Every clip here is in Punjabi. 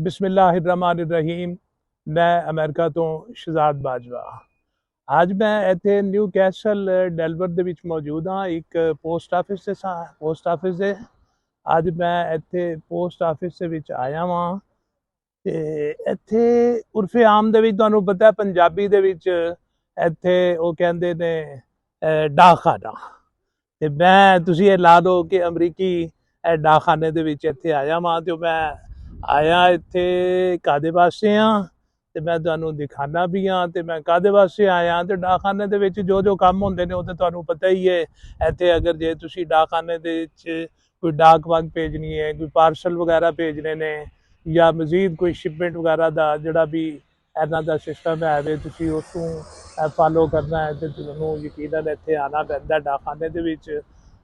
बिस्मिल्लाहिर्रहमानिर्रहीम। मैं अमेरिका तो शहजाद बाजवा। ਅੱਜ ਮੈਂ ਇੱਥੇ ਨਿਊ ਕੈਸਲ ਡੈਲਵਰ ਦੇ ਵਿੱਚ ਮੌਜੂਦ ਹਾਂ, ਇੱਕ ਪੋਸਟ ਆਫਿਸ ਦੇ। ਅੱਜ ਮੈਂ ਇੱਥੇ ਪੋਸਟ ਆਫਿਸ ਦੇ ਵਿੱਚ ਆਇਆ ਵਾਂ ਤੇ ਇੱਥੇ ਉਰਫੇ ਆਮ ਦੇ ਵਿੱਚ ਤੁਹਾਨੂੰ ਪਤਾ ਪੰਜਾਬੀ ਦੇ ਵਿੱਚ ਇੱਥੇ ਉਹ ਕਹਿੰਦੇ ਨੇ ਡਾਕਖਾਨਾ। ਤੇ ਮੈਂ ਤੁਸੀਂ ਇਹ ਲਾ ਲਓ ਕਿ ਅਮਰੀਕੀ ਡਾਕਖਾਨੇ ਦੇ ਵਿੱਚ ਇੱਥੇ ਆਇਆ ਵਾਂ ਤੇ ਮੈਂ ਆਇਆ ਇੱਥੇ ਕਾਹਦੇ ਵਾਸਤੇ ਆ ਤੇ ਮੈਂ ਤੁਹਾਨੂੰ ਦਿਖਾਣਾ ਵੀ ਆ ਤੇ ਮੈਂ ਕਾਹਦੇ ਵਾਸਤੇ ਆਇਆ। ਤੇ ਡਾਕਖਾਨੇ ਦੇ ਵਿੱਚ ਜੋ ਕੰਮ ਹੁੰਦੇ ਨੇ ਉਹ ਤੇ ਤੁਹਾਨੂੰ ਪਤਾ ਹੀ ਹੈ। ਇੱਥੇ ਅਗਰ ਜੇ ਤੁਸੀਂ ਡਾਕਖਾਨੇ ਦੇ ਵਿੱਚ ਕੋਈ ਡਾਕ ਵਗ ਭੇਜਣੀ ਹੈ, ਕੋਈ ਪਾਰਸਲ ਵਗੈਰਾ ਭੇਜਣੇ ਨੇ ਜਾਂ ਮਜ਼ੀਦ ਕੋਈ ਸ਼ਿਪਮੈਂਟ ਵਗੈਰਾ ਦਾ ਜਿਹੜਾ ਵੀ ਇਹਨਾਂ ਦਾ ਸਿਸਟਮ ਹੈ ਵੇ ਤੁਸੀਂ ਉਸ ਨੂੰ ਫਾਲੋ ਕਰਨਾ ਹੈ ਤੇ ਤੁਹਾਨੂੰ ਯਕੀਨਨ ਇੱਥੇ ਆਉਣਾ ਪੈਂਦਾ ਡਾਕਖਾਨੇ ਦੇ ਵਿੱਚ।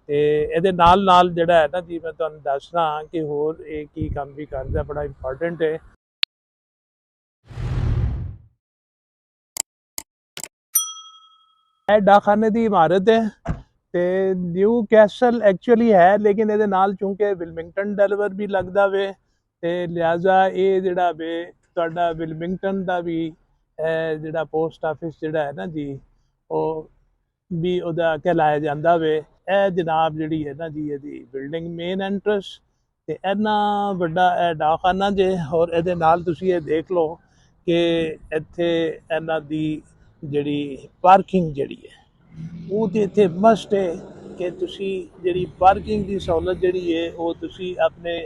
ਤੇ ਇਹਦੇ ਨਾਲ ਨਾਲ ਜਿਹੜਾ ਹੈ ਨਾ ਜੀ ਮੈਂ ਤੁਹਾਨੂੰ ਦੱਸਣਾ ਕਿ ਹੋਰ ਇਹ ਕੀ ਕੰਮ ਵੀ ਕਰਦਾ, ਬੜਾ ਇੰਪੋਰਟੈਂਟ ਹੈ। ਇਹ ਡਾਕਖਾਨੇ ਦੀ ਇਮਾਰਤ ਹੈ ਤੇ ਨਿਊ ਕੈਸਲ ਐਕਚੁਅਲੀ ਹੈ, ਲੇਕਿਨ ਇਹਦੇ ਨਾਲ ਚੂੰਕਿ ਵਿਲਮਿੰਗਟਨ ਡੈਲਵਰ ਵੀ ਲੱਗਦਾ ਵੇ ਤੇ ਲਿਹਾਜ਼ਾ ਇਹ ਜਿਹੜਾ ਵੇ ਤੁਹਾਡਾ ਵਿਲਮਿੰਗਟਨ ਦਾ ਵੀ ਜਿਹੜਾ ਪੋਸਟ ਆਫਿਸ ਜਿਹੜਾ ਹੈ ਨਾ ਜੀ ਉਹ ਵੀ ਉਹਦਾ ਕਹਿਲਾਇਆ ਜਾਂਦਾ ਵੇ। ਇਹ ਜਨਾਬ ਜਿਹੜੀ ਹੈ ਨਾ ਜੀ ਇਹਦੀ ਬਿਲਡਿੰਗ ਮੇਨ ਐਂਟਰੈਂਸ ਤੇ ਇੰਨਾ ਵੱਡਾ ਇਹ ਡਾਕਖਾਨਾ ਜੇ। ਔਰ ਇਹਦੇ ਨਾਲ ਤੁਸੀਂ ਇਹ ਦੇਖ ਲਓ ਕਿ ਇੱਥੇ ਇਹਨਾਂ ਦੀ ਜਿਹੜੀ ਪਾਰਕਿੰਗ ਜਿਹੜੀ ਹੈ ਉਹ ਤੇ ਇੱਥੇ ਮਸਟ ਹੈ ਕਿ ਤੁਸੀਂ ਜਿਹੜੀ ਪਾਰਕਿੰਗ ਦੀ ਸਹੂਲਤ ਜਿਹੜੀ ਹੈ ਉਹ ਤੁਸੀਂ ਆਪਣੇ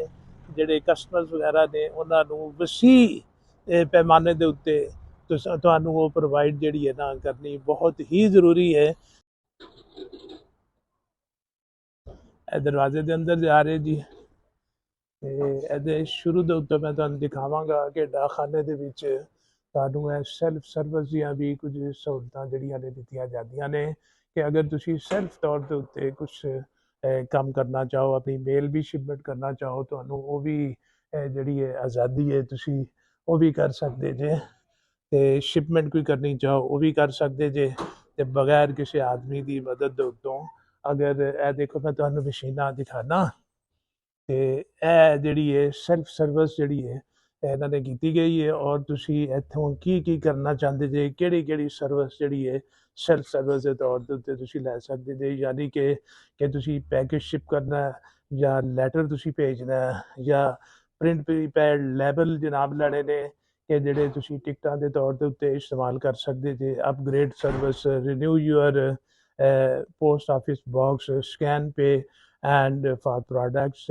ਜਿਹੜੇ ਕਸਟਮਰਸ ਵਗੈਰਾ ਨੇ ਉਹਨਾਂ ਨੂੰ ਵਸੀਹ ਪੈਮਾਨੇ ਦੇ ਉੱਤੇ ਤੁਹਾਨੂੰ ਉਹ ਪ੍ਰੋਵਾਈਡ ਜਿਹੜੀ ਹੈ ਨਾ ਕਰਨੀ ਬਹੁਤ ਹੀ ਜ਼ਰੂਰੀ ਹੈ। ਇਹ ਦਰਵਾਜ਼ੇ ਦੇ ਅੰਦਰ ਜਾ ਰਹੇ ਜੀ ਤੇ ਇਹਦੇ ਸ਼ੁਰੂ ਦੇ ਉੱਤੇ ਮੈਂ ਤੁਹਾਨੂੰ ਦਿਖਾਵਾਂਗਾ ਕਿ ਡਾਕਖਾਨੇ ਦੇ ਵਿੱਚ ਤੁਹਾਨੂੰ ਇਹ ਸੈਲਫ ਸਰਵਿਸ ਦੀਆਂ ਵੀ ਕੁਝ ਸਹੂਲਤਾਂ ਜਿਹੜੀਆਂ ਨੇ ਦਿੱਤੀਆਂ ਜਾਂਦੀਆਂ ਨੇ ਕਿ ਅਗਰ ਤੁਸੀਂ ਸੈਲਫ ਤੌਰ ਦੇ ਉੱਤੇ ਕੁਝ ਕੰਮ ਕਰਨਾ ਚਾਹੋ, ਆਪਣੀ ਮੇਲ ਵੀ ਸ਼ਿਪਮੈਂਟ ਕਰਨਾ ਚਾਹੋ, ਤੁਹਾਨੂੰ ਉਹ ਵੀ ਜਿਹੜੀ ਹੈ ਆਜ਼ਾਦੀ ਹੈ, ਤੁਸੀਂ ਉਹ ਵੀ ਕਰ ਸਕਦੇ ਜੇ। ਤੇ ਸ਼ਿਪਮੈਂਟ ਕੋਈ ਕਰਨੀ ਚਾਹੋ ਉਹ ਵੀ ਕਰ ਸਕਦੇ ਜੇ ਤੇ ਬਗੈਰ ਕਿਸੇ ਆਦਮੀ ਦੀ ਮਦਦ ਦੇ ਉੱਤੋਂ। ਅਗਰ ਇਹ ਦੇਖੋ ਮੈਂ ਤੁਹਾਨੂੰ ਮਸ਼ੀਨਾਂ ਦਿਖਾਣਾ ਤੇ ਇਹ ਜਿਹੜੀ ਹੈ ਸੈਲਫ ਸਰਵਿਸ ਜਿਹੜੀ ਹੈ ਇਹਨਾਂ ਨੇ ਕੀਤੀ ਗਈ ਹੈ। ਔਰ ਤੁਸੀਂ ਇੱਥੋਂ ਕੀ ਕਰਨਾ ਚਾਹੁੰਦੇ ਜੇ, ਕਿਹੜੀ ਸਰਵਿਸ ਜਿਹੜੀ ਹੈ ਸੈਲਫ ਸਰਵਿਸ ਦੇ ਤੌਰ ਦੇ ਉੱਤੇ ਤੁਸੀਂ ਲੈ ਸਕਦੇ ਜੇ। ਯਾਨੀ ਕਿ ਤੁਸੀਂ ਪੈਕੇਜ ਸ਼ਿਪ ਕਰਨਾ ਜਾਂ ਲੈਟਰ ਤੁਸੀਂ ਭੇਜਣਾ ਜਾਂ ਪ੍ਰਿੰਟ ਪ੍ਰੀਪੇਡ ਲੈਬਲ ਜਨਾਬ ਲੈਣੇ ਨੇ ਕਿ ਜਿਹੜੇ ਤੁਸੀਂ ਟਿਕਟਾਂ ਦੇ ਤੌਰ ਦੇ ਉੱਤੇ ਇਸਤੇਮਾਲ ਕਰ ਸਕਦੇ ਜੇ। Upgrade service, renew your post office box, scan pay and for products,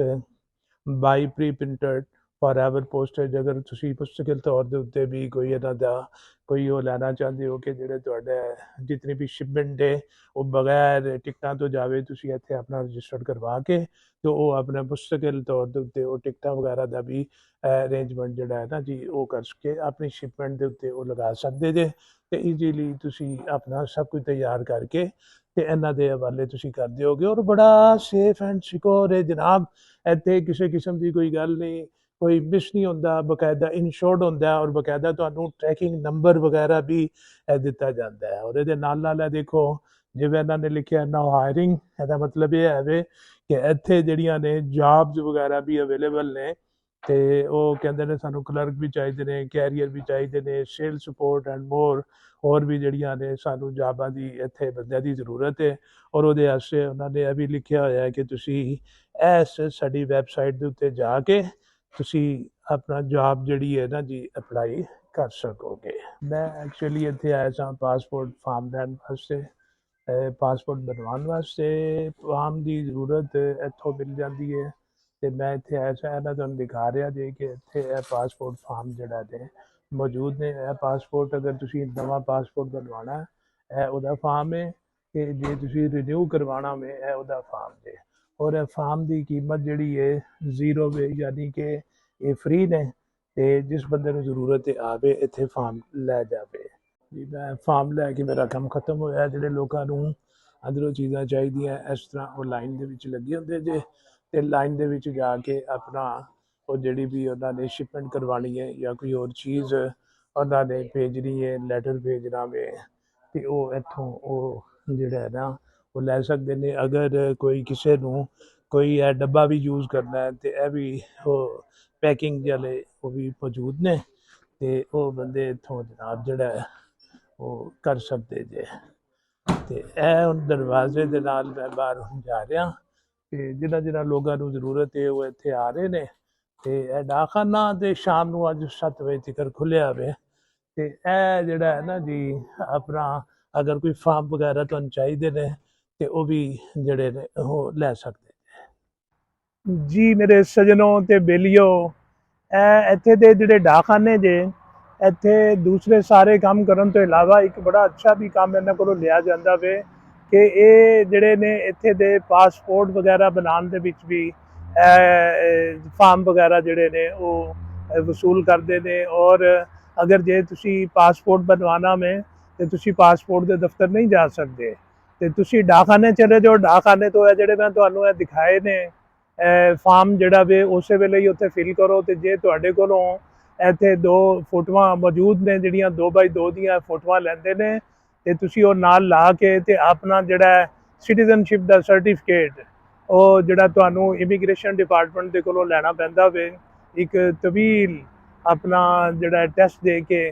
buy pre-printed forever postage। ਅਗਰ ਤੁਸੀਂ ਮੁਸਤਕਿਲ ਤੌਰ ਦੇ ਉੱਤੇ ਵੀ ਕੋਈ ਇਹਨਾਂ ਦਾ ਕੋਈ ਉਹ ਲੈਣਾ ਚਾਹੁੰਦੇ ਹੋ ਕਿ ਜਿਹੜੇ ਤੁਹਾਡੇ ਜਿਤਨੀ ਵੀ ਸ਼ਿਪਮੈਂਟ ਹੈ ਉਹ ਬਗੈਰ ਟਿਕਟਾਂ ਤੋਂ ਜਾਵੇ, ਤੁਸੀਂ ਇੱਥੇ ਆਪਣਾ ਰਜਿਸਟਰ ਕਰਵਾ ਕੇ ਤੇ ਉਹ ਆਪਣੇ ਮੁਸਤਕਿਲ ਤੌਰ ਦੇ ਉੱਤੇ ਉਹ ਟਿਕਟਾਂ ਵਗੈਰਾ ਦਾ ਵੀ ਅਰੇਂਜਮੈਂਟ ਜਿਹੜਾ ਹੈ ਨਾ ਜੀ ਉਹ ਕਰਕੇ ਆਪਣੀ ਸ਼ਿਪਮੈਂਟ ਦੇ ਉੱਤੇ ਉਹ ਲਗਾ ਸਕਦੇ ਜੇ ਤੇ ਈਜ਼ੀਲੀ ਤੁਸੀਂ ਆਪਣਾ ਸਭ ਕੁਝ ਤਿਆਰ ਕਰਕੇ ਤੇ ਇਹਨਾਂ ਦੇ ਹਵਾਲੇ ਤੁਸੀਂ ਕਰ ਦਿਓਗੇ। ਔਰ ਬੜਾ ਸੇਫ ਐਂਡ ਸਿਕਿਉਰ ਹੈ ਜਨਾਬ। ਇੱਥੇ ਕਿਸੇ ਕਿਸਮ ਦੀ ਕੋਈ ਗੱਲ ਨਹੀਂ, ਕੋਈ ਮਿਸ ਨਹੀਂ ਹੁੰਦਾ, ਬਕਾਇਦਾ ਇਨਸ਼ੋਰਡ ਹੁੰਦਾ ਔਰ ਬਕਾਇਦਾ ਤੁਹਾਨੂੰ ਟਰੈਕਿੰਗ ਨੰਬਰ ਵਗੈਰਾ ਵੀ ਦਿੱਤਾ ਜਾਂਦਾ ਹੈ। ਔਰ ਇਹਦੇ ਨਾਲ ਨਾਲ ਇਹ ਦੇਖੋ ਜਿਵੇਂ ਇਹਨਾਂ ਨੇ ਲਿਖਿਆ ਨਾਓ ਹਾਇਰਿੰਗ, ਇਹਦਾ ਮਤਲਬ ਇਹ ਹੈ ਵੇ ਕਿ ਇੱਥੇ ਜਿਹੜੀਆਂ ਨੇ ਜੌਬਸ ਵਗੈਰਾ ਵੀ ਅਵੇਲੇਬਲ ਨੇ ਤੇ ਉਹ ਕਹਿੰਦੇ ਨੇ ਸਾਨੂੰ ਕਲਰਕ ਵੀ ਚਾਹੀਦੇ ਨੇ, ਕੈਰੀਅਰ ਵੀ ਚਾਹੀਦੇ ਨੇ, ਸੇਲ ਸਪੋਰਟ ਐਂਡ ਮੋਰ ਹੋਰ ਵੀ ਜਿਹੜੀਆਂ ਨੇ ਸਾਨੂੰ ਜੌਬਾਂ ਦੀ ਇੱਥੇ ਬੰਦਿਆਂ ਦੀ ਜ਼ਰੂਰਤ ਹੈ। ਔਰ ਉਹਦੇ ਵਾਸਤੇ ਉਹਨਾਂ ਨੇ ਇਹ ਵੀ ਲਿਖਿਆ ਹੋਇਆ ਹੈ ਕਿ ਤੁਸੀਂ ਇਸ ਸਾਡੀ ਵੈਬਸਾਈਟ ਦੇ ਉੱਤੇ ਜਾ ਕੇ ਤੁਸੀਂ ਆਪਣਾ ਜੌਬ ਜਿਹੜੀ ਹੈ ਨਾ ਜੀ ਅਪਲਾਈ ਕਰ ਸਕੋਗੇ। ਮੈਂ ਐਕਚੁਅਲੀ ਇੱਥੇ ਆਇਆ ਸਾਂ ਪਾਸਪੋਰਟ ਫਾਰਮ ਲੈਣ ਵਾਸਤੇ, ਪਾਸਪੋਰਟ ਬਣਵਾਉਣ ਵਾਸਤੇ। ਫਾਰਮ ਦੀ ਜ਼ਰੂਰਤ ਇੱਥੋਂ ਮਿਲ ਜਾਂਦੀ ਹੈ ਤੇ ਮੈਂ ਇੱਥੇ ਆਇਆ ਸਾਂ। ਇਹਨਾਂ ਤੁਹਾਨੂੰ ਦਿਖਾ ਰਿਹਾ ਜੇ ਕਿ ਇੱਥੇ ਇਹ ਪਾਸਪੋਰਟ ਫਾਰਮ ਜਿਹੜਾ ਨੇ ਮੌਜੂਦ ਨੇ। ਇਹ ਪਾਸਪੋਰਟ ਅਗਰ ਤੁਸੀਂ ਨਵਾਂ ਪਾਸਪੋਰਟ ਬਣਵਾਉਣਾ ਇਹ ਉਹਦਾ ਫਾਰਮ ਹੈ ਕਿ ਜੇ ਤੁਸੀਂ ਰਿਨਿਊ ਕਰਵਾਉਣਾ ਵੇ ਇਹ ਉਹਦਾ ਫਾਰਮ ਹੈ। ਔਰ ਇਹ ਫਾਰਮ ਦੀ ਕੀਮਤ ਜਿਹੜੀ ਹੈ ਜ਼ੀਰੋ ਵੇ, ਯਾਨੀ ਕਿ ਇਹ ਫ੍ਰੀ ਨੇ ਤੇ ਜਿਸ ਬੰਦੇ ਨੂੰ ਜ਼ਰੂਰਤ ਆਵੇ ਇੱਥੇ ਫਾਰਮ ਲੈ ਜਾਵੇ ਜੀ। ਮੈਂ ਫਾਰਮ ਲੈ ਕੇ ਮੇਰਾ ਕੰਮ ਖਤਮ ਹੋਇਆ। ਜਿਹੜੇ ਲੋਕਾਂ ਨੂੰ ਅੰਦਰੋਂ ਚੀਜ਼ਾਂ ਚਾਹੀਦੀਆਂ ਇਸ ਤਰ੍ਹਾਂ ਉਹ ਲਾਈਨ ਦੇ ਵਿੱਚ ਲੱਗੇ ਹੁੰਦੇ ਜੇ ਤੇ ਲਾਈਨ ਦੇ ਵਿੱਚ ਜਾ ਕੇ ਆਪਣਾ ਉਹ ਜਿਹੜੀ ਵੀ ਉਹਨਾਂ ਨੇ ਸ਼ਿਪਮੈਂਟ ਕਰਵਾਉਣੀ ਹੈ ਜਾਂ ਕੋਈ ਹੋਰ ਚੀਜ਼ ਉਹਨਾਂ ਨੇ ਭੇਜਣੀ ਹੈ, ਲੈਟਰ ਭੇਜਣਾ ਵੇ ਤੇ ਉਹ ਇੱਥੋਂ ਉਹ ਜਿਹੜਾ ਹੈ ਨਾ ਉਹ ਲੈ ਸਕਦੇ ਨੇ। ਅਗਰ ਕੋਈ ਕਿਸੇ ਨੂੰ ਕੋਈ ਇਹ ਡੱਬਾ ਵੀ ਯੂਜ਼ ਕਰਨਾ ਹੈ ਤੇ ਇਹ ਵੀ ਉਹ पैकिंग वाले वो भी मौजूद ने, ते वो बंदे इत्थों जनाब जिहड़ा है वो कर सकते जे। ते ਇਹ ਹੁਣ ਦਰਵਾਜ਼ੇ ਦੇ ਨਾਲ ਮੈਂ ਬਾਹਰ ਹੁਣ ਜਾ ਰਿਹਾ ਤੇ ਜਿਨ੍ਹਾਂ ਜਿਨ੍ਹਾਂ ਲੋਕਾਂ ਨੂੰ ਜ਼ਰੂਰਤ ਹੈ ਉਹ ਇੱਥੇ ਆ ਰਹੇ ਨੇ। ਤੇ ਇਹ ਡਾਕਖਾਨਾ ਤੇ ਸ਼ਾਮ ਨੂੰ ਅੱਜ 7 ਵਜੇ ਤੱਕ ਖੁੱਲਿਆ ਹੋਵੇ। ਤੇ ਇਹ ਜਿਹੜਾ ਹੈ ਨਾ ਜੀ ਆਪਣਾ ਅਗਰ ਕੋਈ ਫਾਰਮ ਵਗੈਰਾ ਤੁਹਾਨੂੰ ਚਾਹੀਦੇ ਨੇ ਤੇ ਉਹ ਵੀ ਜਿਹੜੇ ਨੇ ਉਹ ਲੈ ਸਕਦੇ ਜੀ। ਮੇਰੇ ਸਜਣੋ ਤੇ ਬੇਲੀਓ, ਇਹ ਇੱਥੇ ਦੇ ਜਿਹੜੇ ਡਾਕਖਾਨੇ ਜੇ ਇੱਥੇ ਦੂਸਰੇ ਸਾਰੇ ਕੰਮ ਕਰਨ ਤੋਂ ਇਲਾਵਾ ਇੱਕ ਬੜਾ ਅੱਛਾ ਵੀ ਕੰਮ ਇਹਨਾਂ ਕੋਲੋਂ ਲਿਆ ਜਾਂਦਾ ਵੇ ਕਿ ਇਹ ਜਿਹੜੇ ਨੇ ਇੱਥੇ ਦੇ ਪਾਸਪੋਰਟ ਵਗੈਰਾ ਬਣਾਉਣ ਦੇ ਵਿੱਚ ਵੀ ਫਾਰਮ ਵਗੈਰਾ ਜਿਹੜੇ ਨੇ ਉਹ ਵਸੂਲ ਕਰਦੇ ਨੇ। ਔਰ ਅਗਰ ਜੇ ਤੁਸੀਂ ਪਾਸਪੋਰਟ ਬਣਵਾਉਣਾ ਮੈਂ ਤੇ ਤੁਸੀਂ ਪਾਸਪੋਰਟ ਦੇ ਦਫ਼ਤਰ ਨਹੀਂ ਜਾ ਸਕਦੇ ਤੇ ਤੁਸੀਂ ਡਾਕਖਾਨੇ ਚਲੇ ਜਾਓ। ਡਾਕਖਾਨੇ ਤੋਂ ਇਹ ਜਿਹੜੇ ਮੈਂ ਤੁਹਾਨੂੰ ਇਹ ਦਿਖਾਏ ਨੇ ਫਾਰਮ ਜਿਹੜਾ ਵੇ ਉਸੇ ਵੇਲੇ ਹੀ ਉੱਥੇ ਫਿਲ ਕਰੋ। ਤੇ ਜੇ ਤੁਹਾਡੇ ਕੋਲੋਂ ਇੱਥੇ 2 ਫੋਟੋਆਂ ਮੌਜੂਦ ਨੇ ਜਿਹੜੀਆਂ 2x2 ਦੀਆਂ ਫੋਟੋਆਂ ਲੈਂਦੇ ਨੇ ਤੇ ਤੁਸੀਂ ਉਹ ਨਾਲ ਲਾ ਕੇ ਤੇ ਆਪਣਾ ਜਿਹੜਾ ਸਿਟੀਜ਼ਨਸ਼ਿਪ ਦਾ ਸਰਟੀਫਿਕੇਟ ਉਹ ਜਿਹੜਾ ਤੁਹਾਨੂੰ ਇਮੀਗ੍ਰੇਸ਼ਨ ਡਿਪਾਰਟਮੈਂਟ ਦੇ ਕੋਲੋਂ ਲੈਣਾ ਪੈਂਦਾ ਵੇ, ਇੱਕ ਤਵੀਲ ਆਪਣਾ ਜਿਹੜਾ ਟੈਸਟ ਦੇ ਕੇ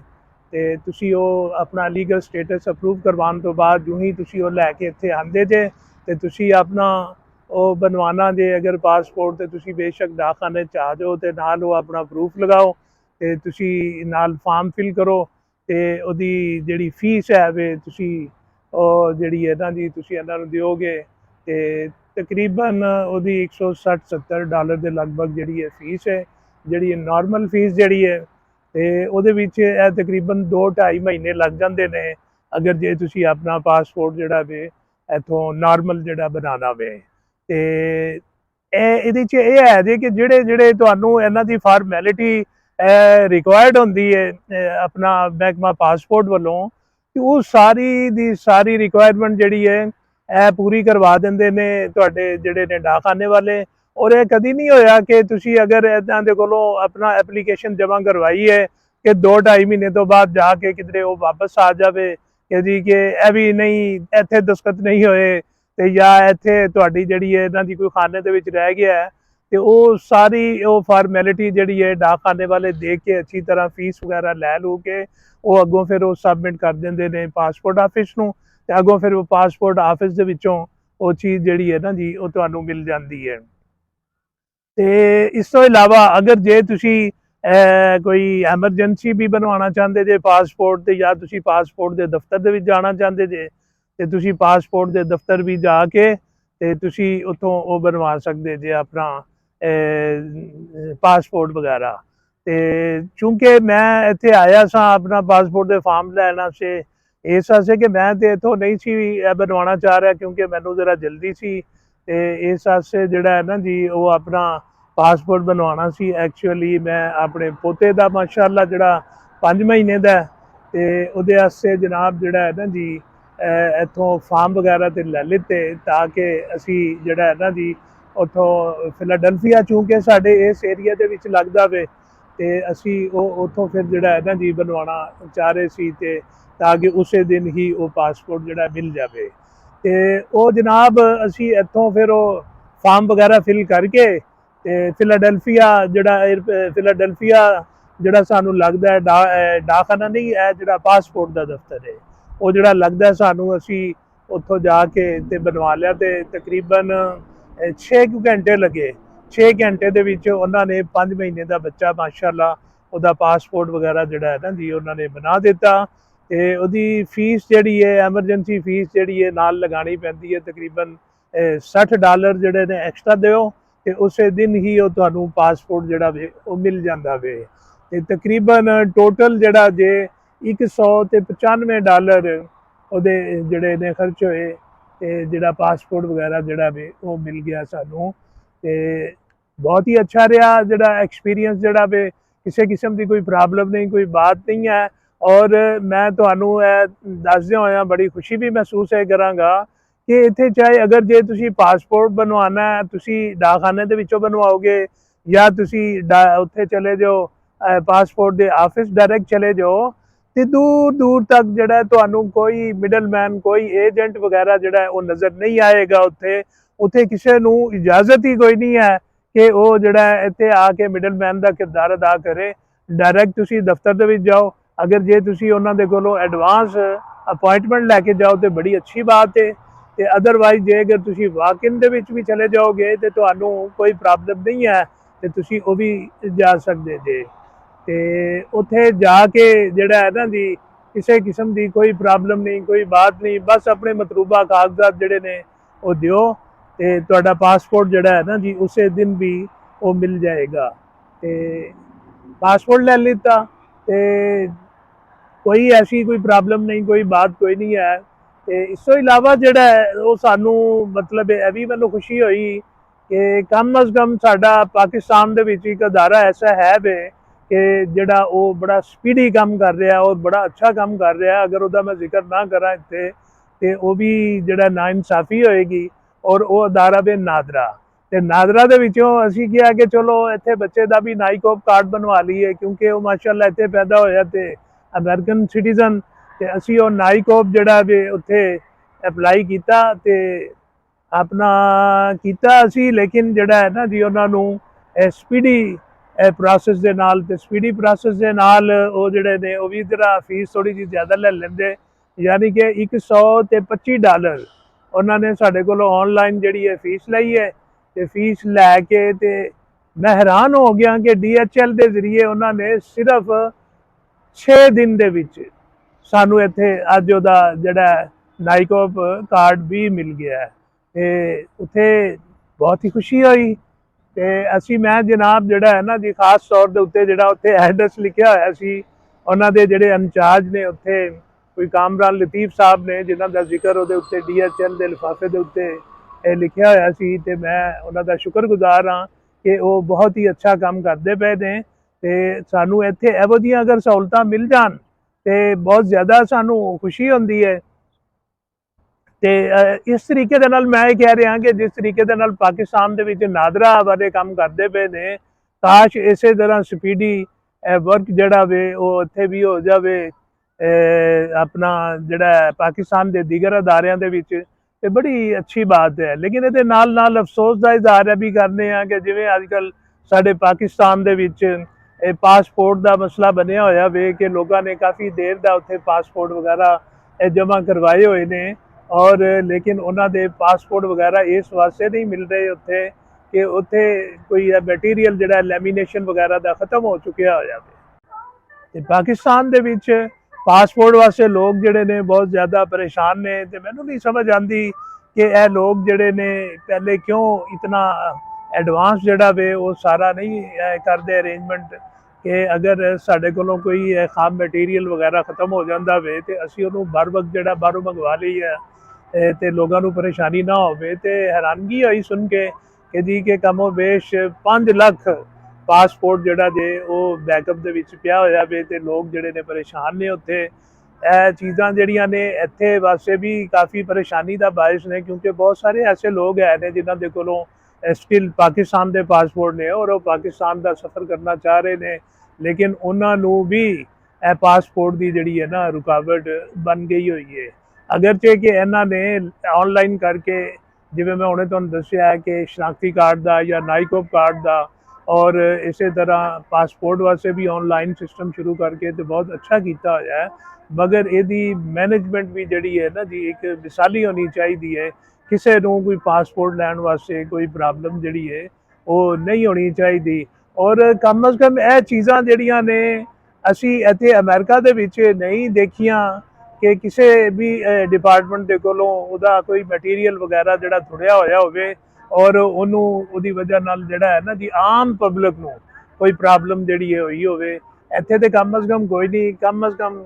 ਤੇ ਤੁਸੀਂ ਉਹ ਆਪਣਾ ਲੀਗਲ ਸਟੇਟਸ ਅਪਰੂਵ ਕਰਵਾਉਣ ਤੋਂ ਬਾਅਦ ਜੋ ਹੀ ਤੁਸੀਂ ਉਹ ਲੈ ਕੇ ਇੱਥੇ ਆਉਂਦੇ ਜੇ ਤੇ ਤੁਸੀਂ ਆਪਣਾ ਉਹ ਬਣਵਾਉਣਾ ਜੇ ਅਗਰ ਪਾਸਪੋਰਟ ਤੇ ਤੁਸੀਂ ਬੇਸ਼ੱਕ ਡਾਕਖਾਨੇ 'ਚ ਆ ਜਾਓ ਤੇ ਨਾਲ ਉਹ ਆਪਣਾ ਪ੍ਰੂਫ ਲਗਾਓ ਤੇ ਤੁਸੀਂ ਨਾਲ ਫਾਰਮ ਫਿਲ ਕਰੋ ਤੇ ਉਹਦੀ ਜਿਹੜੀ ਫੀਸ ਹੈ ਵੇ ਤੁਸੀਂ ਉਹ ਜਿਹੜੀ ਹੈ ਨਾ ਜੀ ਤੁਸੀਂ ਇਹਨਾਂ ਨੂੰ ਦਿਓਗੇ ਤੇ ਤਕਰੀਬਨ ਉਹਦੀ 160-70 ਡਾਲਰ ਦੇ ਲਗਭਗ ਜਿਹੜੀ ਹੈ ਫੀਸ ਹੈ। ਜਿਹੜੀ ਨਾਰਮਲ ਫੀਸ ਜਿਹੜੀ ਹੈ ਤੇ ਉਹਦੇ ਵਿੱਚ ਇਹ ਤਕਰੀਬਨ 2-2.5 ਮਹੀਨੇ ਲੱਗ ਜਾਂਦੇ ਨੇ ਅਗਰ ਜੇ ਤੁਸੀਂ ਆਪਣਾ ਪਾਸਪੋਰਟ ਜਿਹੜਾ ਵੇ ਇੱਥੋਂ ਨਾਰਮਲ ਜਿਹੜਾ ਬਣਾਉਣਾ ਵੇ। ਤੇ ਇਹਦੇ 'ਚ ਇਹ ਹੈ ਜੇ ਕਿ ਜਿਹੜੇ ਤੁਹਾਨੂੰ ਇਹਨਾਂ ਦੀ ਫਾਰਮੈਲਿਟੀ ਰਿਕੁਆਇਰਡ ਹੁੰਦੀ ਹੈ ਆਪਣਾ ਮਹਿਕਮਾ ਪਾਸਪੋਰਟ ਵੱਲੋਂ ਤੇ ਉਹ ਸਾਰੀ ਦੀ ਸਾਰੀ ਰਿਕੁਆਇਰਮੈਂਟ ਜਿਹੜੀ ਹੈ ਇਹ ਪੂਰੀ ਕਰਵਾ ਦਿੰਦੇ ਨੇ ਤੁਹਾਡੇ ਜਿਹੜੇ ਨੇ ਡਾਕਖਾਨੇ ਵਾਲੇ। ਔਰ ਇਹ ਕਦੀ ਨਹੀਂ ਹੋਇਆ ਕਿ ਤੁਸੀਂ ਅਗਰ ਇਹਨਾਂ ਦੇ ਕੋਲੋਂ ਆਪਣਾ ਐਪਲੀਕੇਸ਼ਨ ਜਮ੍ਹਾਂ ਕਰਵਾਈ ਹੈ ਕਿ 2-2.5 ਮਹੀਨੇ ਤੋਂ ਬਾਅਦ ਜਾ ਕੇ ਕਿਧਰੇ ਉਹ ਵਾਪਸ ਆ ਜਾਵੇ ਕਿ ਜੀ ਕਿ ਇਹ ਵੀ ਨਹੀਂ ਇੱਥੇ ਦਸਤਖਤ ਨਹੀਂ ਹੋਏ ਤੇ ਜਾਂ ਇੱਥੇ ਤੁਹਾਡੀ ਜਿਹੜੀ ਹੈ ਇਹਨਾਂ ਦੀ ਕੋਈ ਖਾਨੇ ਦੇ ਵਿੱਚ ਰਹਿ ਗਿਆ ਹੈ ਤੇ ਉਹ ਸਾਰੀ ਉਹ ਫਾਰਮੈਲਿਟੀ ਜਿਹੜੀ ਹੈ ਡਾਕਖਾਨੇ ਵਾਲੇ ਦੇਖ ਕੇ ਅੱਛੀ ਤਰ੍ਹਾਂ ਫੀਸ ਵਗੈਰਾ ਲੈ ਲੂ ਕੇ ਉਹ ਅੱਗੋਂ ਫਿਰ ਉਹ ਸਬਮਿਟ ਕਰ ਦਿੰਦੇ ਨੇ ਪਾਸਪੋਰਟ ਆਫਿਸ ਨੂੰ ਤੇ ਅੱਗੋਂ ਫਿਰ ਉਹ ਪਾਸਪੋਰਟ ਆਫਿਸ ਦੇ ਵਿੱਚੋਂ ਉਹ ਚੀਜ਼ ਜਿਹੜੀ ਹੈ ਨਾ ਜੀ ਉਹ ਤੁਹਾਨੂੰ ਮਿਲ ਜਾਂਦੀ ਹੈ। ਤੇ ਇਸ ਤੋਂ ਇਲਾਵਾ ਅਗਰ ਜੇ ਤੁਸੀਂ ਕੋਈ ਐਮਰਜੈਂਸੀ ਵੀ ਬਣਵਾਉਣਾ ਚਾਹੁੰਦੇ ਜੇ ਪਾਸਪੋਰਟ ਤੇ ਜਾਂ ਤੁਸੀਂ ਪਾਸਪੋਰਟ ਦੇ ਦਫ਼ਤਰ ਦੇ ਵਿੱਚ ਜਾਣਾ ਚਾਹੁੰਦੇ ਜੇ ਤੇ ਤੁਸੀਂ ਪਾਸਪੋਰਟ ਦੇ ਦਫ਼ਤਰ ਵੀ ਜਾ ਕੇ ਤੇ ਤੁਸੀਂ ਉੱਥੋਂ ਉਹ ਬਣਵਾ ਸਕਦੇ ਜੇ ਆਪਣਾ ਪਾਸਪੋਰਟ ਵਗੈਰਾ। ਤੇ ਚੂੰਕਿ ਮੈਂ ਇੱਥੇ ਆਇਆ ਸਾਂ ਆਪਣਾ ਪਾਸਪੋਰਟ ਦੇ ਫਾਰਮ ਲੈਣ ਵਾਸਤੇ ਇਸ ਵਾਸਤੇ ਕਿ ਮੈਂ ਤੇ ਇੱਥੋਂ ਨਹੀਂ ਸੀ ਬਣਵਾਉਣਾ ਚਾਹ ਰਿਹਾ ਕਿਉਂਕਿ ਮੈਨੂੰ ਜ਼ਰਾ ਜਲਦੀ ਸੀ ਤੇ ਇਸ ਵਾਸਤੇ ਜਿਹੜਾ ਹੈ ਨਾ ਜੀ ਉਹ ਆਪਣਾ ਪਾਸਪੋਰਟ ਬਣਵਾਉਣਾ ਸੀ। ਐਕਚੁਅਲੀ ਮੈਂ ਆਪਣੇ ਪੋਤੇ ਦਾ ਮਾਸ਼ਾਅੱਲਾ ਜਿਹੜਾ 5 ਮਹੀਨੇ ਦਾ ਤੇ ਉਹਦੇ ਵਾਸਤੇ ਜਨਾਬ ਜਿਹੜਾ ਹੈ ਨਾ ਜੀ ਇੱਥੋਂ ਫਾਰਮ ਵਗੈਰਾ ਤੇ ਲੈ ਲਿੱਤੇ ਤਾਂ ਕਿ ਅਸੀਂ ਜਿਹੜਾ ਹੈ ਨਾ ਜੀ ਉੱਥੋਂ ਫਿਲਾਡੈਲਫੀਆ ਚੂੰਕਿ ਸਾਡੇ ਇਸ ਏਰੀਆ ਦੇ ਵਿੱਚ ਲੱਗਦਾ ਵੇ ਤੇ ਅਸੀਂ ਉਹ ਉੱਥੋਂ ਫਿਰ ਜਿਹੜਾ ਹੈ ਨਾ ਜੀ ਬਣਵਾਉਣਾ ਚਾਹ ਰਹੇ ਸੀ ਤੇ ਤਾਂ ਕਿ ਉਸੇ ਦਿਨ ਹੀ ਉਹ ਪਾਸਪੋਰਟ ਜਿਹੜਾ ਮਿਲ ਜਾਵੇ। ਤੇ ਉਹ ਜਨਾਬ ਅਸੀਂ ਇੱਥੋਂ ਫਿਰ ਉਹ ਫਾਰਮ ਵਗੈਰਾ ਫਿਲ ਕਰਕੇ ਤੇ ਫਿਲਾਡੈਲਫੀਆ ਜਿਹੜਾ ਸਾਨੂੰ ਲੱਗਦਾ ਹੈ ਡਾਕਖਾਨਾ ਨਹੀਂ ਹੈ ਜਿਹੜਾ ਪਾਸਪੋਰਟ ਦਾ ਦਫ਼ਤਰ ਹੈ ਉਹ ਜਿਹੜਾ ਲੱਗਦਾ ਸਾਨੂੰ ਅਸੀਂ ਉੱਥੋਂ ਜਾ ਕੇ ਤੇ ਬਣਵਾ ਲਿਆ ਤੇ ਤਕਰੀਬਨ 6 ਘੰਟੇ ਲੱਗੇ। 6 ਘੰਟੇ ਦੇ ਵਿੱਚ ਉਹਨਾਂ ਨੇ 5 ਮਹੀਨੇ ਦਾ ਬੱਚਾ ਮਾਸ਼ਾਅੱਲਾ ਉਹਦਾ ਪਾਸਪੋਰਟ ਵਗੈਰਾ ਜਿਹੜਾ ਹੈ ਨਾ ਜੀ ਉਹਨਾਂ ਨੇ ਬਣਾ ਦਿੱਤਾ। ਤੇ ਉਹਦੀ ਫੀਸ ਜਿਹੜੀ ਹੈ ਐਮਰਜੈਂਸੀ ਫੀਸ ਜਿਹੜੀ ਹੈ ਨਾਲ ਲਗਾਉਣੀ ਪੈਂਦੀ ਹੈ ਤਕਰੀਬਨ $60 ਜਿਹੜੇ ਨੇ ਐਕਸਟਰਾ ਦਿਓ ਤੇ ਉਸੇ ਦਿਨ ਹੀ ਉਹ ਤੁਹਾਨੂੰ ਪਾਸਪੋਰਟ ਜਿਹੜਾ ਵੇ ਉਹ ਮਿਲ ਜਾਂਦਾ ਵੇ। ਤੇ ਤਕਰੀਬਨ ਟੋਟਲ ਜਿਹੜਾ ਜੇ $195 ਉਹਦੇ ਜਿਹੜੇ ਨੇ ਖਰਚ ਹੋਏ ਤੇ ਜਿਹੜਾ ਪਾਸਪੋਰਟ ਵਗੈਰਾ ਜਿਹੜਾ ਵੇ ਉਹ ਮਿਲ ਗਿਆ ਸਾਨੂੰ। ਤੇ ਬਹੁਤ ਹੀ ਅੱਛਾ ਰਿਹਾ ਜਿਹੜਾ ਐਕਸਪੀਰੀਅੰਸ ਜਿਹੜਾ ਵੇ ਕਿਸੇ ਕਿਸਮ ਦੀ ਕੋਈ ਪ੍ਰੋਬਲਮ ਨਹੀਂ ਕੋਈ ਬਾਤ ਨਹੀਂ ਹੈ। ਔਰ ਮੈਂ ਤੁਹਾਨੂੰ ਇਹ ਦੱਸਦਿਆਂ ਹੋਇਆਂ ਬੜੀ ਖੁਸ਼ੀ ਵੀ ਮਹਿਸੂਸ ਕਰਾਂਗਾ ਕਿ ਇੱਥੇ ਚਾਹੇ ਅਗਰ ਜੇ ਤੁਸੀਂ ਪਾਸਪੋਰਟ ਬਣਵਾਉਣਾ ਹੈ ਤੁਸੀਂ ਡਾਕਖਾਨੇ ਦੇ ਵਿੱਚੋਂ ਬਣਵਾਓਗੇ ਜਾਂ ਤੁਸੀਂ ਉੱਥੇ ਚਲੇ ਜਾਓ ਪਾਸਪੋਰਟ ਦੇ ਆਫਿਸ ਡਾਇਰੈਕਟ ਚਲੇ ਜਾਓ ਤੇ ਦੂਰ ਦੂਰ ਤੱਕ ਜਿਹੜਾ ਤੁਹਾਨੂੰ ਕੋਈ ਮਿਡਲਮੈਨ ਕੋਈ ਏਜੰਟ ਵਗੈਰਾ ਜਿਹੜਾ ਉਹ ਨਜ਼ਰ ਨਹੀਂ ਆਏਗਾ। ਉੱਥੇ ਕਿਸੇ ਨੂੰ ਇਜਾਜ਼ਤ ਹੀ ਕੋਈ ਨਹੀਂ ਹੈ कि वो जिहड़ा इत्थे आके मिडलमैन का किरदार अदा करे। डायरैक्ट तुसी दफ्तर दे विच जाओ, अगर जे तुसी उन्हां दे कोलों एडवांस अपॉइंटमेंट लैके जाओ तो बड़ी अच्छी बात है। तो अदरवाइज जे अगर तुसी वाक इन दे विच भी चले जाओगे तो तुहानू कोई प्रॉब्लम नहीं है, तो तुसी वो भी जा सकते जे। तो उत्थे जाके जिहड़ा है ना जी, किसी किस्म की कोई प्रॉब्लम नहीं, कोई बात नहीं, बस अपने मतलूबा कागजात जिहड़े ने वो दिओ ते तुहाडा पासपोर्ट जिहड़ा है ना जी उस दिन भी वो मिल जाएगा। तो पासपोर्ट ले लिता ते कोई ऐसी कोई प्रॉब्लम नहीं, कोई बात कोई नहीं है। तो इस तो इलावा जिहड़ा है वो सानू मतलब यह भी मैनू खुशी हुई कि कम अज़ कम साडा पाकिस्तान दे विच एक अदारा ऐसा है वे कि जिहड़ा वो बड़ा स्पीडी काम कर रहा और बड़ा अच्छा काम कर रहा। अगर उसका मैं जिक्र ना करा इत्थे ते वो भी जिहड़ा नाइंसाफ़ी होएगी। और वो अदारा वे नादरा, ते नादरा दे विचों असीं किहा कि चलो इत्थे बच्चे दा भी नाईकोप कार्ड बनवा लीए, क्योंकि वो माशाअल्लाह इत्थे पैदा होया ते अमेरिकन सिटीजन, ते असीं वो नाईकोप जिहड़ा वे उत्थे अप्लाई किया ते अपना किया असी। लेकिन जिहड़ा है ना जी उन्हां नू स्पीडी प्रोसेस दे नाल, ते स्पीडी प्रोसेस दे नाल वो जिहड़े ने वो भी जरा फीस थोड़ी जी ज़्यादा ले लैंदे, यानी कि $125 उन्होंने साढ़े को ऑनलाइन जिहड़ी है फीस लई है। तो फीस लैके ते मैं हैरान हो गया कि DHL के जरिए उन्होंने सिर्फ 6 दिन दे विच सानू इत्थे अज उहदा जिहड़ा नाईकोप कार्ड भी मिल गया है। तो उत्थे बहुत ही खुशी हुई। तो असी मैं जनाब जिहड़ा है ना जी खास तौर के उत्ते जिहड़ा उत्थे एड्रैस लिखिया होया सी, उन्हां दे जिहड़े इंचार्ज ने उत्थे कोई कामरान लतीफ़ साहब ने, जिन्हां दा जिक्र उहदे उत्ते DHL के लिफाफे के उत्ते लिखिया होया सी। ते मैं उन्हां दा शुक्रगुजार हाँ कि वो बहुत ही अच्छा काम करते पे ने। ते सानू इत्थे इहो जिहियां अगर सहूलतां मिल जान तो बहुत ज़्यादा सानू खुशी होंदी है। तो इस तरीके दे नाल मैं ये कह रहा कि जिस तरीके दे नाल पाकिस्तान दे विच नादरा वाले काम करते पे ने, काश इस तरह स्पीडी वर्क जिहड़ा वे वो इत्थे भी हो जाए अपना जिहड़ा पाकिस्तान के दीगर अदारियां दे विच, ते बड़ी अच्छी बात है। लेकिन ये नाल नाल अफसोस का इजहार भी करने कि जिवें अजकल साडे पाकिस्तान दे विच पासपोर्ट का मसला बनया होया वे कि लोगों ने काफ़ी देर का उत्थे पासपोर्ट वगैरह जमा करवाए हुए ने, और लेकिन उन्होंने दे पासपोर्ट वगैरह इस वास्ते नहीं मिल रहे उत्थे कि उत्थे कोई मटीरियल जिहड़ा लैमीनेशन वगैरह का खत्म हो चुकिया होया। ते पाकिस्तान दे विच पासपोर्ट वास्ते लोग जिहड़े ने बहुत ज़्यादा परेशान ने। ते मैनू नहीं समझ आती कि यह लोग जिहड़े ने पहले क्यों इतना एडवांस जिहड़ा वे वो सारा नहीं करते अरेंजमेंट कि अगर साढ़े कोलों कोई खाम मटीरियल वगैरह खत्म हो जाता वे तो असी उन्होंने बर वक्त जिहड़ा बाहरों मंगवा लीए ते लोगों को परेशानी ना होवे। ते हैरानगी हुई सुन के कि जी के कमो बेश 5 लाख पासपोर्ट जिहड़ा जे वो बैकअप दे विच पिया होया वे, ते लोग जिहड़े ने परेशान ने उत्थे। चीज़ां जिहड़ियां ने इत्थे वास्ते भी काफ़ी परेशानी का बायस ने, क्योंकि बहुत सारे ऐसे लोग है ने जिन्हां दे कोलों स्टिल पाकिस्तान के पासपोर्ट ने और वो पाकिस्तान का सफ़र करना चाह रहे हैं, लेकिन उन्होंने भी पासपोर्ट की जिहड़ी है ना रुकावट बन गई हुई है। अगरचे कि इन्हां ने ऑनलाइन करके जिवें मैं हुणे तुहानूं दस्सिया है कि शनाख्ती कार्ड का या नाईकोप कार्ड का, और इस तरह पासपोर्ट वास्ते भी ऑनलाइन सिस्टम शुरू करके तो बहुत अच्छा किया होया है। मगर यदी मैनेजमेंट भी जिहड़ी है ना जी एक मिसाली होनी चाहिए है। किसी को कोई पासपोर्ट लैन वास्ते कोई प्रॉब्लम जिहड़ी है वो नहीं होनी चाहिए। और कम अज़ कम यह चीज़ां जिहड़ियां ने असी इत्थे अमेरिका दे विच नहीं देखियां कि किसी भी डिपार्टमेंट के कोलों उहदा कोई मटीरियल वगैरह जिहड़ा थुड़िया होया होवे और उहदी वजह नाल जिहड़ा है ना जी आम पब्लिक नूं कोई प्रॉब्लम जिहड़ी है होई होवे। इत्थे ते कम अज़ कम कोई नहीं, कम अज़ कम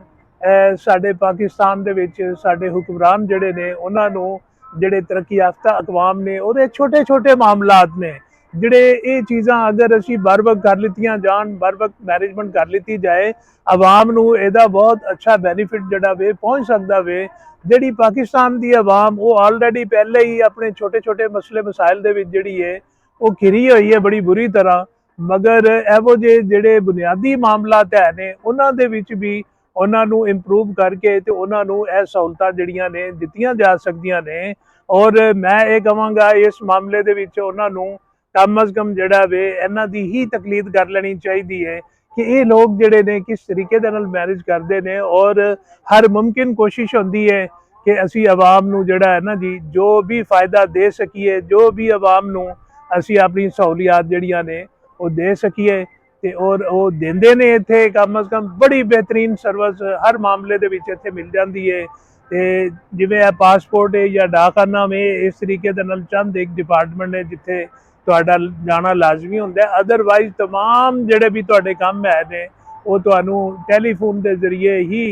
साडे पाकिस्तान दे विच साडे हुक्मरान जिहड़े ने उन्हां नूं जिहड़े तरक्की याफ्ता अकवाम ने ਉਹਦੇ छोटे छोटे मामलात ने जिहड़े ये चीज़ां अगर असी बर वक्त कर लित्तियां जान, बर वक्त मैनेजमेंट कर लित्ती जाए, आवाम नूं ਇਹਦਾ बहुत अच्छा बेनीफिट जिहड़ा वे पहुँच सकता वे। जिहड़ी पाकिस्तान की आवाम वो ऑलरेडी पहले ही अपने छोटे छोटे मसले मसाइल दे विच जिहड़ी है वो घिरी हुई है बड़ी बुरी तरह। मगर ਇਹੋ ਜਿਹੇ ਜਿਹੜੇ बुनियादी मामलात है ने उन्हां दे विच भी उन्हां नूं इंप्रूव करके ते उन्हां नूं ਇਹ सहूलतां जिहड़ियां ने दित्तियां जा सकदियां ने। और मैं ये कहांगा इस मामले दे विच उन्हां नूं कम अज़ कम जिहड़ा वे इन्हां दी ही तकलीद कर लेनी चाहिदी है कि ये लोग जिहड़े ने किस तरीके दे नाल मैनेज करते हैं और हर मुमकिन कोशिश होती है कि असी आवाम नूं जिहड़ा है ना जी जो भी फायदा दे सकीए, जो भी आवाम नूं असी अपनी सहूलियात जिहड़ियां ने वो दे सकीए ते और वो देंदे ने। इत्थे कम अज़ कम बड़ी बेहतरीन सर्विस हर मामले दे विच इत्थे मिल जाती है। ते जिवें पासपोर्ट है या डाकखाना में इस तरीके दे नाल चंद एक डिपार्टमेंट है जिथे तुहाडा जाना लाजमी होंदा है। अदरवाइज तमाम जिहड़े भी तुहाडे काम है ने वो तुहानूं टैलीफोन के जरिए ही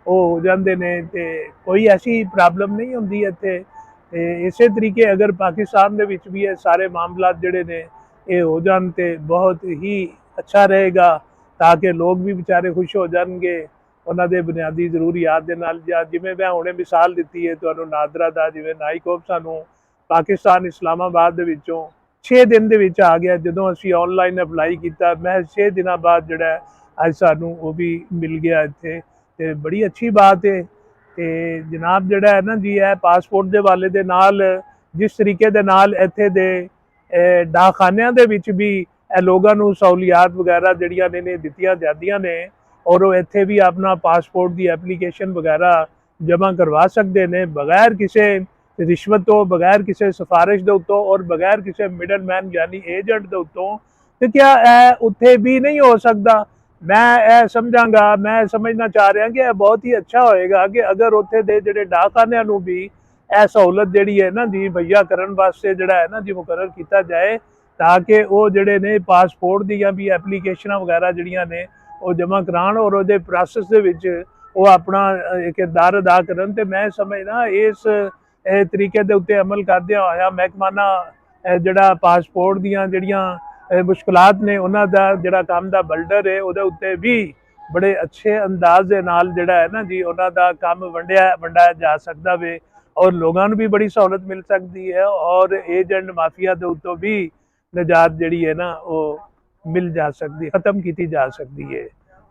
वो हो जाते हैं, तो कोई ऐसी प्रॉब्लम नहीं होंदी इत्थे। ते इसे तरीके अगर पाकिस्तान दे विच भी ये सारे मामला जिहड़े ने ये हो जान तो बहुत ही अच्छा रहेगा, ताकि लोग भी बेचारे खुश हो जाएंगे उन्होंने दे बुनियादी जरूरियात दे नाल। या जिवें मैं हुणे मिसाल दी है तुहानूं नादरा दा, जिवें नाईकोप सानूं पाकिस्तान इस्लामाबाद दे विचों 6 दिन दे विच आ गया। जदों असीं ऑनलाइन अप्लाई किया मैं 6 दिनों बाद जिहड़ा अज सानूं वो भी मिल गया इत्थे, ते बड़ी अच्छी बात है। ते जनाब जिहड़ा है ना जी है पासपोर्ट के हवाले दे नाल जिस तरीके दे नाल इत्थे दे डाकखानियां दे विच भी लोगों नूं सहूलियात वगैरह जिहड़ियां ने दित्तियां जांदियां ने और वो इत्थे भी अपना पासपोर्ट की एप्लीकेशन वगैरह जमा करवा सकते हैं बगैर किसी रिश्वत तो, बगैर किसी सिफारिश के उत्तों और बगैर किसी मिडल मैन यानी एजेंट के उत्तों। तो क्या उत्थे भी नहीं हो सकता? मैं समझांगा, मैं समझना चाह रहा कि बहुत ही अच्छा होएगा कि अगर उत्थे दे जिहड़े डाकखानियां नूं भी सहूलत जिहड़ी है ना जी मुहैया करन वास्ते जिहड़ा है ना जी मुकर्रर किया जाए, ताकि वो जिहड़े ने पासपोर्ट दियां भी एप्लीकेशन वगैरह जिहड़ियां ने वो जमा करान और वो प्रोसैस दे विच वो अपना किरदार अदा करन। ते मैं समझना इस तरीके दे उत्ते अमल करदियां होया महकमाना जिहड़ा पासपोर्ट दियां जिहड़ियां मुश्किलात ने उन्हां दा जिहड़ा काम दा बल्डर है उहदे उत्ते भी बड़े अच्छे अंदाज दे नाल जिहड़ा है ना जी उन्हां दा काम वंडाया जा सकदा वे और लोगों भी बड़ी सहूलत मिल सकती है और एजेंट माफिया के उत्तों भी निजात जिहड़ी है ना वो मिल जा सकती, खत्म की जा सकती है।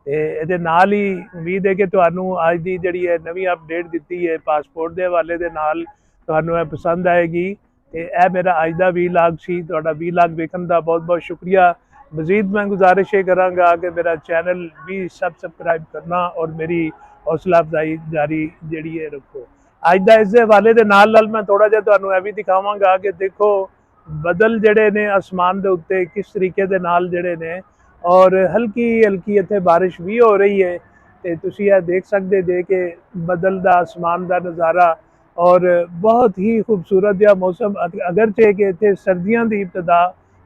ਇਹਦੇ ਨਾਲ ਹੀ ਉਮੀਦ ਹੈ ਕਿ ਤੁਹਾਨੂੰ ਅੱਜ ਦੀ ਜਿਹੜੀ ਹੈ ਨਵੀਂ ਅਪਡੇਟ ਦਿੱਤੀ ਹੈ ਪਾਸਪੋਰਟ ਦੇ ਹਵਾਲੇ ਦੇ ਨਾਲ ਤੁਹਾਨੂੰ ਇਹ ਪਸੰਦ ਆਏਗੀ। ਤੇ ਇਹ ਮੇਰਾ ਅੱਜ ਦਾ ਵੀਲਾਗ ਸੀ। ਤੁਹਾਡਾ ਵੀਲਾਗ ਵੇਖਣ ਦਾ ਬਹੁਤ ਬਹੁਤ ਸ਼ੁਕਰੀਆ। ਮਜ਼ੀਦ ਮੈਂ ਗੁਜ਼ਾਰਿਸ਼ ਇਹ ਕਰਾਂਗਾ ਕਿ ਮੇਰਾ ਚੈਨਲ ਵੀ ਸਬਸਕ੍ਰਾइब करना और मेरी हौसला अफजाई जारी ਜਿਹੜੀ ਹੈ ਰੱਖੋ। ਅੱਜ ਦਾ ਇਸ ਦੇ ਹਵਾਲੇ ਦੇ ਨਾਲ ਮੈਂ ਥੋੜਾ ਜਿਹਾ ਤੁਹਾਨੂੰ ਇਹ ਵੀ ਦਿਖਾਵਾਂਗਾ ਕਿ ਦੇਖੋ ਬੱਦਲ ਜਿਹੜੇ ਨੇ ਅਸਮਾਨ ਦੇ ਉੱਤੇ ਕਿਸ ਤਰੀਕੇ ਦੇ ਨਾਲ ਜਿਹੜੇ ਨੇ और हल्की हल्की इत्थे बारिश भी हो रही है। तो तुसीं यह देख सकते जे कि बदल दा आसमान का नज़ारा और बहुत ही खूबसूरत या मौसम अगरचे कि इत्थे सर्दियों की इब्तदा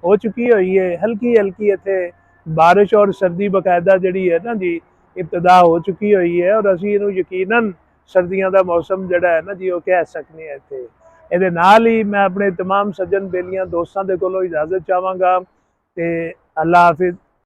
हो चुकी हुई है। हल्की हल्की इत्थे बारिश और सर्दी बकायदा जिहड़ी है ना जी इब्तदा हो चुकी हुई है और असीं इहनूं यकीनन सर्दियों का मौसम जिहड़ा है ना जी वो कह सकते हैं। इत्थे इहदे नाल ही मैं अपने तमाम सज्जन बेलियां दोस्तों के कोलों इजाज़त चाहांगा। ते अल्लाह हाफिज़।